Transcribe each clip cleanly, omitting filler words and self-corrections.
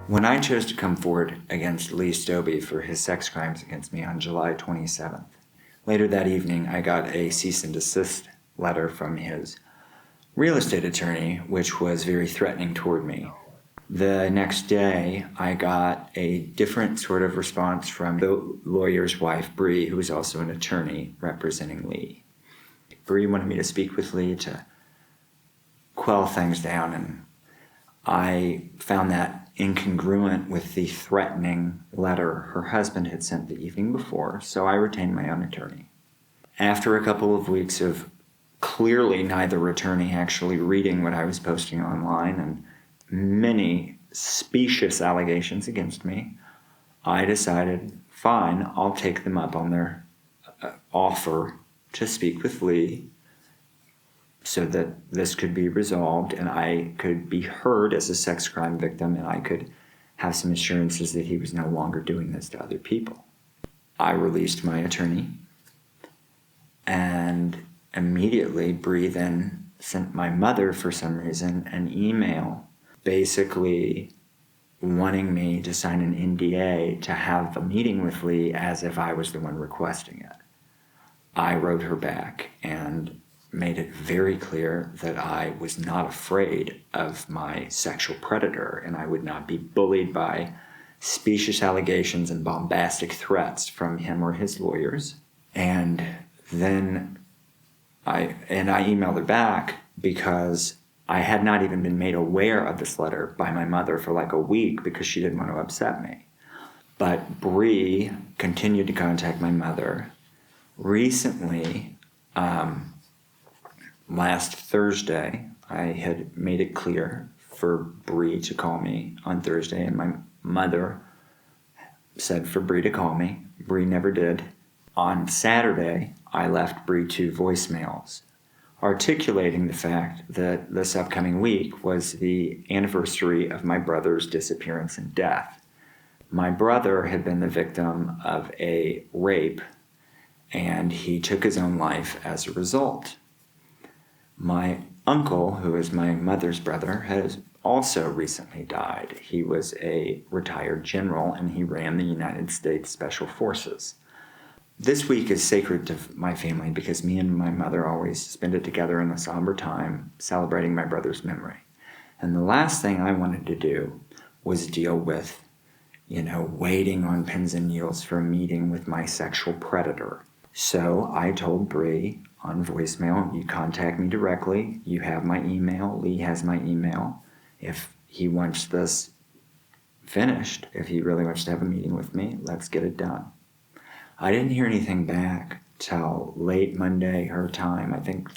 When I chose to come forward against Lee Stobby for his sex crimes against me on July 27th, later that evening I got a cease and desist letter from his real estate attorney, which was very threatening toward me. The next day, I got a different sort of response from the lawyer's wife, Bree, who was also an attorney representing Lee. Bree wanted me to speak with Lee to quell things down, and I found that incongruent with the threatening letter her husband had sent the evening before, so I retained my own attorney. After a couple of weeks of clearly neither attorney actually reading what I was posting online and many specious allegations against me, I decided, fine, I'll take them up on their offer to speak with Lee so that this could be resolved and I could be heard as a sex crime victim and I could have some assurances that he was no longer doing this to other people. I released my attorney, and immediately Bree then sent my mother, for some reason, an email basically wanting me to sign an NDA to have a meeting with Lee as if I was the one requesting it. I wrote her back and made it very clear that I was not afraid of my sexual predator and I would not be bullied by specious allegations and bombastic threats from him or his lawyers. And then I emailed her back because I had not even been made aware of this letter by my mother for like a week because she didn't want to upset me. But Bree continued to contact my mother. Recently, last Thursday, I had made it clear for Bree to call me on Thursday, and my mother said for Bree to call me. Bree never did. On Saturday, I left Bree 2 voicemails, articulating the fact that this upcoming week was the anniversary of my brother's disappearance and death. My brother had been the victim of a rape, and he took his own life as a result. My uncle, who is my mother's brother, has also recently died. He was a retired general, and he ran the United States Special Forces. This week is sacred to my family because me and my mother always spend it together in a somber time celebrating my brother's memory. And the last thing I wanted to do was deal with, waiting on pins and needles for a meeting with my sexual predator. So I told Bree on voicemail, you contact me directly, you have my email, Lee has my email. If he wants this finished, if he really wants to have a meeting with me, let's get it done. I didn't hear anything back till late Monday, her time, I think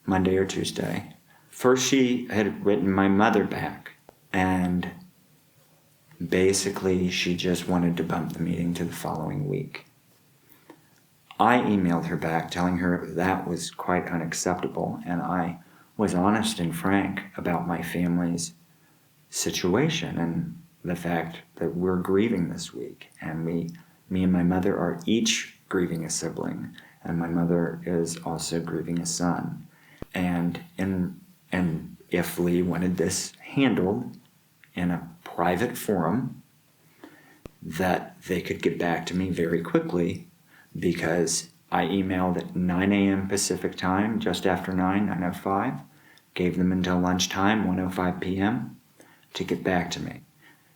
Monday or Tuesday. First, she had written my mother back, and basically she just wanted to bump the meeting to the following week. I emailed her back telling her that was quite unacceptable, and I was honest and frank about my family's situation and the fact that we're grieving this week, and me and my mother are each grieving a sibling, and my mother is also grieving a son. And if Lee wanted this handled in a private forum, that they could get back to me very quickly, because I emailed at 9 a.m. Pacific time, just after 9:05, gave them until lunchtime, 1:05 p.m., to get back to me,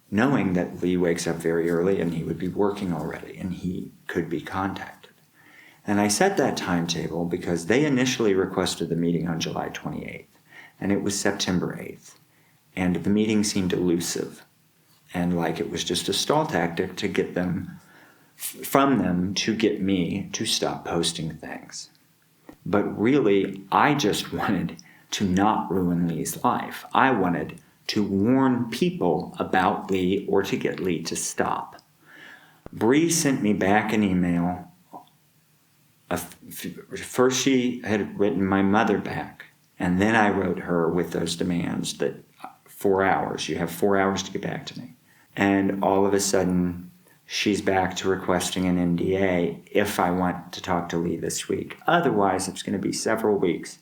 knowing that Lee wakes up very early and he would be working already and he could be contacted. And I set that timetable because they initially requested the meeting on July 28th, and it was September 8th. And the meeting seemed elusive and like it was just a stall tactic to get them, from them to get me to stop posting things. But really, I just wanted to not ruin Lee's life. I wanted to warn people about Lee or to get Lee to stop. Bree sent me back an email. First she had written my mother back, and then I wrote her with those demands that 4 hours, you have 4 hours to get back to me. And all of a sudden, she's back to requesting an NDA if I want to talk to Lee this week. Otherwise, it's going to be several weeks.